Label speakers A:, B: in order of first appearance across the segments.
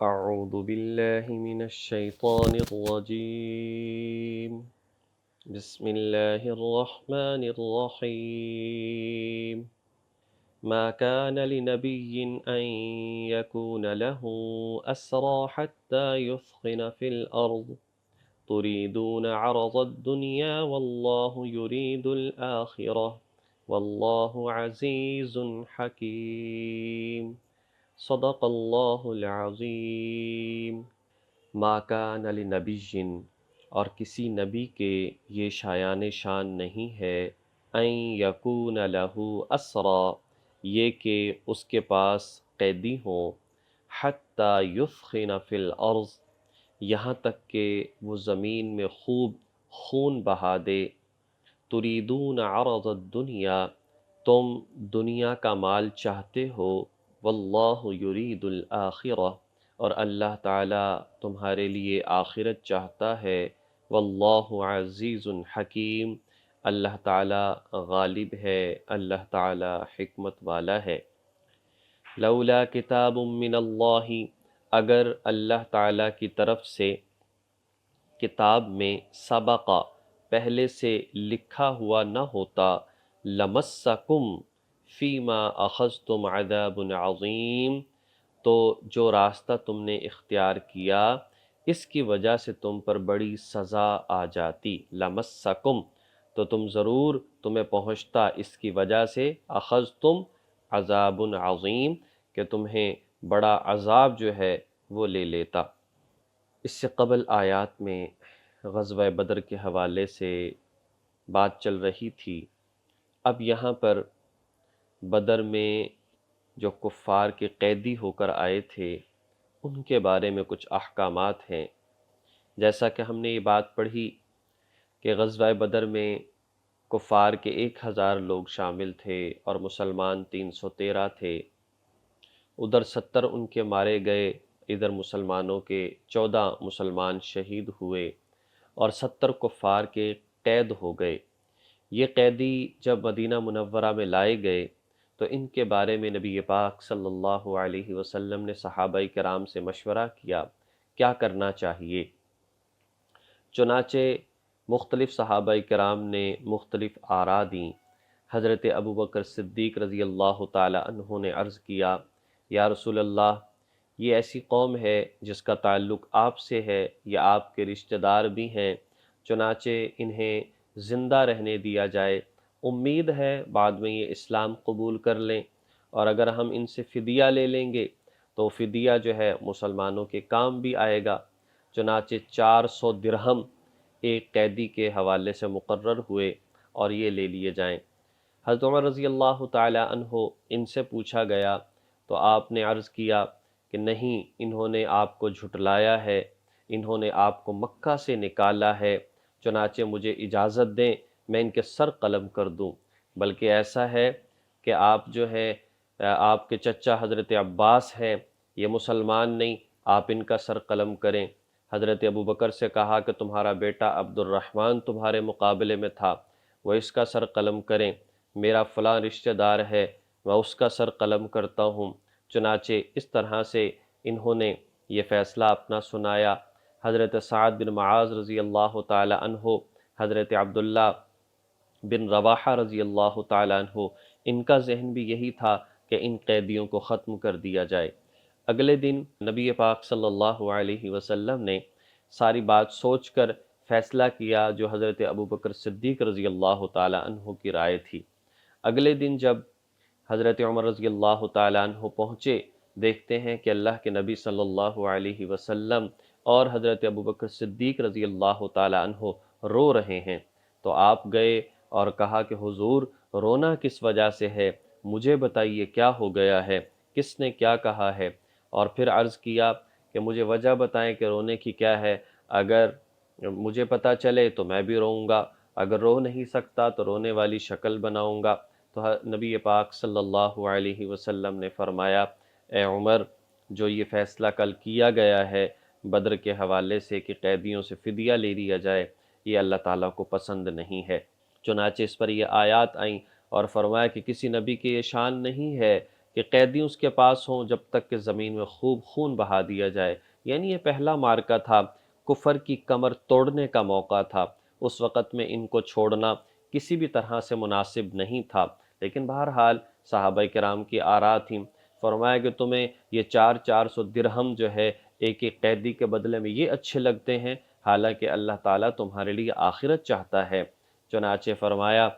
A: أعوذ بالله من الشيطان الرجيم بسم الله الرحمن الرحيم ما كان لنبي أن يكون له أسرى حتى يثخن في الأرض تريدون عرض الدنيا والله يريد الآخرة والله عزيز حكيم صدق اللہ العظیم۔ ما کان لنبی، اور کسی نبی کے یہ شایان شان نہیں ہے، ان یکون لہ اسرا، یہ کہ اس کے پاس قیدی ہوں، حتی یثخن فی الارض، یہاں تک کہ وہ زمین میں خوب خون بہا دے۔ تریدون عرض الدنیا، تم دنیا کا مال چاہتے ہو، واللہ یرید الآخرہ، اور اللہ تعالیٰ تمہارے لیے آخرت چاہتا ہے۔ واللہ عزیز حکیم، اللہ تعالیٰ غالب ہے، اللہ تعالیٰ حکمت والا ہے۔ لولا کتاب من اللہ، اگر اللہ تعالیٰ کی طرف سے کتاب میں سبقہ پہلے سے لکھا ہوا نہ ہوتا، لمسکم فیما اخذتم عذاب عظیم، تو جو راستہ تم نے اختیار کیا اس کی وجہ سے تم پر بڑی سزا آ جاتی۔ لمسکم، تو تمہیں پہنچتا اس کی وجہ سے، اخذتم عذاب عظیم، کہ تمہیں بڑا عذاب جو ہے وہ لے لیتا۔ اس سے قبل آیات میں غزوہ بدر کے حوالے سے بات چل رہی تھی۔ اب یہاں پر بدر میں جو کفار کے قیدی ہو کر آئے تھے ان کے بارے میں کچھ احکامات ہیں۔ جیسا کہ ہم نے یہ بات پڑھی کہ غزوہ بدر میں کفار کے 1000 لوگ شامل تھے اور مسلمان 313 تھے۔ ادھر 70 ان کے مارے گئے، ادھر مسلمانوں کے 14 مسلمان شہید ہوئے اور 70 کفار کے قید ہو گئے۔ یہ قیدی جب مدینہ منورہ میں لائے گئے تو ان کے بارے میں نبی پاک صلی اللہ علیہ وسلم نے صحابہ کرام سے مشورہ کیا کیا کرنا چاہیے۔ چنانچہ مختلف صحابہ کرام نے مختلف آراء دیں۔ حضرت ابوبکر صدیق رضی اللہ تعالی عنہ نے عرض کیا، یا رسول اللہ، یہ ایسی قوم ہے جس کا تعلق آپ سے ہے یا آپ کے رشتہ دار بھی ہیں، چنانچہ انہیں زندہ رہنے دیا جائے، امید ہے بعد میں یہ اسلام قبول کر لیں، اور اگر ہم ان سے فدیہ لے لیں گے تو فدیہ جو ہے مسلمانوں کے کام بھی آئے گا۔ چنانچہ 400 درہم ایک قیدی کے حوالے سے مقرر ہوئے اور یہ لے لیے جائیں۔ حضرت عمر رضی اللہ تعالی عنہ ان سے پوچھا گیا تو آپ نے عرض کیا کہ نہیں، انہوں نے آپ کو جھٹلایا ہے، انہوں نے آپ کو مکہ سے نکالا ہے، چنانچہ مجھے اجازت دیں میں ان کے سر قلم کر دوں۔ بلکہ ایسا ہے کہ آپ جو ہے آپ کے چچا حضرت عباس ہیں، یہ مسلمان نہیں، آپ ان کا سر قلم کریں۔ حضرت ابوبکر سے کہا کہ تمہارا بیٹا عبد الرحمن تمہارے مقابلے میں تھا، وہ اس کا سر قلم کریں۔ میرا فلاں رشتہ دار ہے، میں اس کا سر قلم کرتا ہوں۔ چنانچہ اس طرح سے انہوں نے یہ فیصلہ اپنا سنایا۔ حضرت سعد بن معاذ رضی اللہ تعالی عنہ، حضرت عبداللہ بن رواحہ رضی اللہ تعالی عنہ، ان کا ذہن بھی یہی تھا کہ ان قیدیوں کو ختم کر دیا جائے۔ اگلے دن نبی پاک صلی اللہ علیہ وسلم نے ساری بات سوچ کر فیصلہ کیا جو حضرت ابوبکر صدیق رضی اللہ تعالی عنہ کی رائے تھی۔ اگلے دن جب حضرت عمر رضی اللہ تعالی عنہ پہنچے، دیکھتے ہیں کہ اللہ کے نبی صلی اللہ علیہ وسلم اور حضرت ابوبکر صدیق رضی اللہ تعالی عنہ رو رہے ہیں۔ تو آپ گئے اور کہا کہ حضور، رونا کس وجہ سے ہے؟ مجھے بتائیے کیا ہو گیا ہے، کس نے کیا کہا ہے؟ اور پھر عرض کیا کہ مجھے وجہ بتائیں کہ رونے کی کیا ہے، اگر مجھے پتہ چلے تو میں بھی روؤں گا، اگر رو نہیں سکتا تو رونے والی شکل بناؤں گا۔ تو نبی پاک صلی اللہ علیہ وسلم نے فرمایا، اے عمر، جو یہ فیصلہ کل کیا گیا ہے بدر کے حوالے سے کہ قیدیوں سے فدیہ لے لیا جائے، یہ اللہ تعالیٰ کو پسند نہیں ہے۔ چنانچہ اس پر یہ آیات آئیں اور فرمایا کہ کسی نبی کی یہ شان نہیں ہے کہ کہ قیدی اس کے پاس ہوں جب تک کہ زمین میں خوب خون بہا دیا جائے۔ یعنی یہ پہلا معرکہ تھا، کفر کی کمر توڑنے کا موقع تھا، اس وقت میں ان کو چھوڑنا کسی بھی طرح سے مناسب نہیں تھا، لیکن بہرحال صحابہ کرام کی آراء تھیں۔ فرمایا کہ تمہیں یہ 400 درہم جو ہے ایک ایک قیدی کے بدلے میں یہ اچھے لگتے ہیں، حالانکہ اللہ تعالیٰ تمہارے لیے آخرت چاہتا ہے۔ چنانچہ فرمایا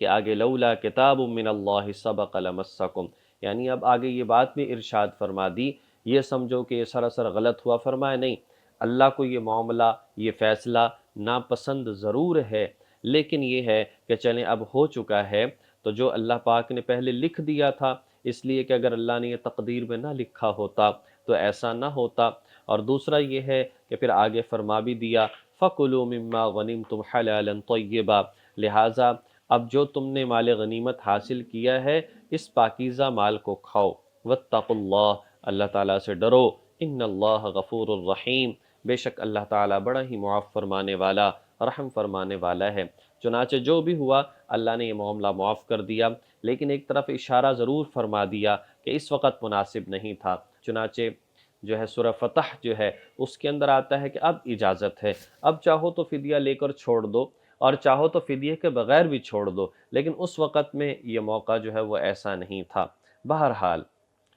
A: کہ آگے لولا کتاب من اللہ سبق لمسکم، یعنی اب آگے یہ بات بھی ارشاد فرما دی، یہ سمجھو کہ یہ سراسر غلط ہوا۔ فرمایا نہیں، اللہ کو یہ معاملہ، یہ فیصلہ ناپسند ضرور ہے، لیکن یہ ہے کہ چلیں اب ہو چکا ہے تو جو اللہ پاک نے پہلے لکھ دیا تھا، اس لیے کہ اگر اللہ نے یہ تقدیر میں نہ لکھا ہوتا تو ایسا نہ ہوتا۔ اور دوسرا یہ ہے کہ پھر آگے فرما بھی دیا فَكُلُوا مِمَّا غَنِمْتُمْ حَلَالًا طَيِّبًا، لہٰذا اب جو تم نے مال غنیمت حاصل کیا ہے اس پاکیزہ مال کو کھاؤ۔ وَاتَّقُوا اللَّهَ، اللہ تعالیٰ سے ڈرو، ان اللہ غفور الرحیم، بے شک اللہ تعالیٰ بڑا ہی معاف فرمانے والا، رحم فرمانے والا ہے۔ چنانچہ جو بھی ہوا اللہ نے یہ معاملہ معاف کر دیا، لیکن ایک طرف اشارہ ضرور فرما دیا کہ اس وقت مناسب نہیں تھا۔ چنانچہ جو ہے سورہ فتح جو ہے اس کے اندر آتا ہے کہ اب اجازت ہے، اب چاہو تو فدیہ لے کر چھوڑ دو اور چاہو تو فدیے کے بغیر بھی چھوڑ دو، لیکن اس وقت میں یہ موقع جو ہے وہ ایسا نہیں تھا۔ بہرحال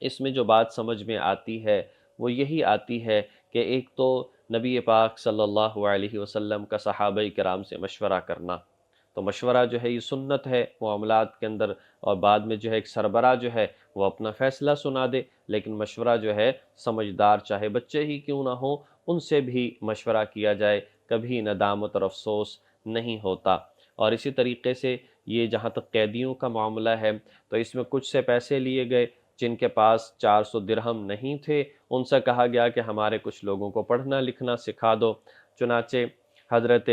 A: اس میں جو بات سمجھ میں آتی ہے وہ یہی آتی ہے کہ ایک تو نبی پاک صلی اللہ علیہ وسلم کا صحابہ کرام سے مشورہ کرنا، تو مشورہ جو ہے یہ سنت ہے معاملات کے اندر، اور بعد میں جو ہے ایک سربراہ جو ہے وہ اپنا فیصلہ سنا دے، لیکن مشورہ جو ہے سمجھدار چاہے بچے ہی کیوں نہ ہوں ان سے بھی مشورہ کیا جائے، کبھی ندامت اور افسوس نہیں ہوتا۔ اور اسی طریقے سے یہ جہاں تک قیدیوں کا معاملہ ہے تو اس میں کچھ سے پیسے لیے گئے، جن کے پاس 400 درہم نہیں تھے ان سے کہا گیا کہ ہمارے کچھ لوگوں کو پڑھنا لکھنا سکھا دو۔ چنانچہ حضرت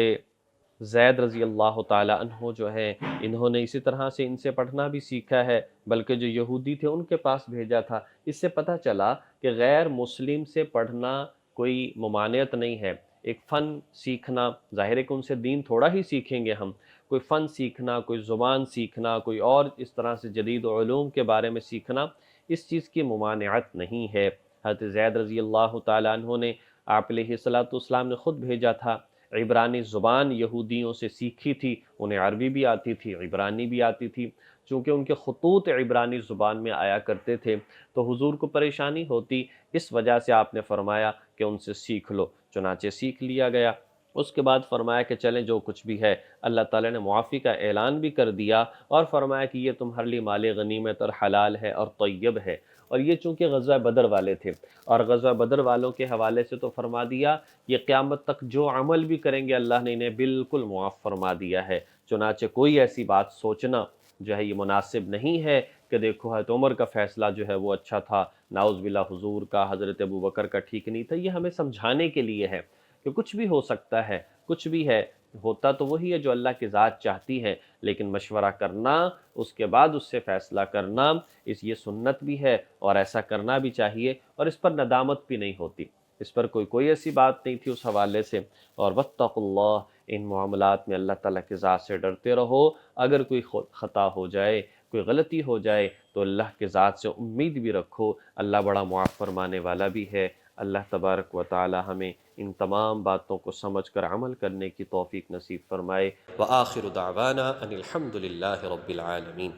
A: زید رضی اللہ تعالی عنہ جو ہے انہوں نے اسی طرح سے ان سے پڑھنا بھی سیکھا ہے، بلکہ جو یہودی تھے ان کے پاس بھیجا تھا۔ اس سے پتہ چلا کہ غیر مسلم سے پڑھنا کوئی ممانعت نہیں ہے، ایک فن سیکھنا، ظاہر ہے کہ ان سے دین تھوڑا ہی سیکھیں گے ہم، کوئی فن سیکھنا، کوئی زبان سیکھنا، کوئی اور اس طرح سے جدید علوم کے بارے میں سیکھنا، اس چیز کی ممانعت نہیں ہے۔ حضرت زید رضی اللہ تعالیٰ عنہ نے آپ علیہ السلام نے خود بھیجا تھا، عبرانی زبان یہودیوں سے سیکھی تھی، انہیں عربی بھی آتی تھی، عبرانی بھی آتی تھی، چونکہ ان کے خطوط عبرانی زبان میں آیا کرتے تھے تو حضور کو پریشانی ہوتی، اس وجہ سے آپ نے فرمایا کہ ان سے سیکھ لو۔ چنانچہ سیکھ لیا گیا۔ اس کے بعد فرمایا کہ چلیں جو کچھ بھی ہے، اللہ تعالیٰ نے معافی کا اعلان بھی کر دیا اور فرمایا کہ یہ تمہارے لیے مال غنیمت اور حلال ہے اور طیب ہے۔ اور یہ چونکہ غزوہ بدر والے تھے، اور غزوہ بدر والوں کے حوالے سے تو فرما دیا یہ قیامت تک جو عمل بھی کریں گے اللہ نے انہیں بالکل معاف فرما دیا ہے۔ چنانچہ کوئی ایسی بات سوچنا جو ہے یہ مناسب نہیں ہے کہ دیکھو حضرت عمر کا فیصلہ جو ہے وہ اچھا تھا، نعوذ باللہ حضور کا، حضرت ابوبکر کا ٹھیک نہیں تھا۔ یہ ہمیں سمجھانے کے لیے ہے کہ کچھ بھی ہو سکتا ہے، کچھ بھی ہے، ہوتا تو وہی ہے جو اللہ کی ذات چاہتی ہے، لیکن مشورہ کرنا، اس کے بعد اس سے فیصلہ کرنا، یہ سنت بھی ہے اور ایسا کرنا بھی چاہیے، اور اس پر ندامت بھی نہیں ہوتی، اس پر کوئی ایسی بات نہیں تھی اس حوالے سے۔ اور واتقوا اللہ، ان معاملات میں اللہ تعالیٰ کی ذات سے ڈرتے رہو، اگر کوئی خطا ہو جائے، کوئی غلطی ہو جائے تو اللہ کے ذات سے امید بھی رکھو، اللہ بڑا معاف فرمانے والا بھی ہے۔ اللہ تبارک و تعالی ہمیں ان تمام باتوں کو سمجھ کر عمل کرنے کی توفیق نصیب فرمائے۔ وآخر دعوانا ان الحمد للہ رب العالمین۔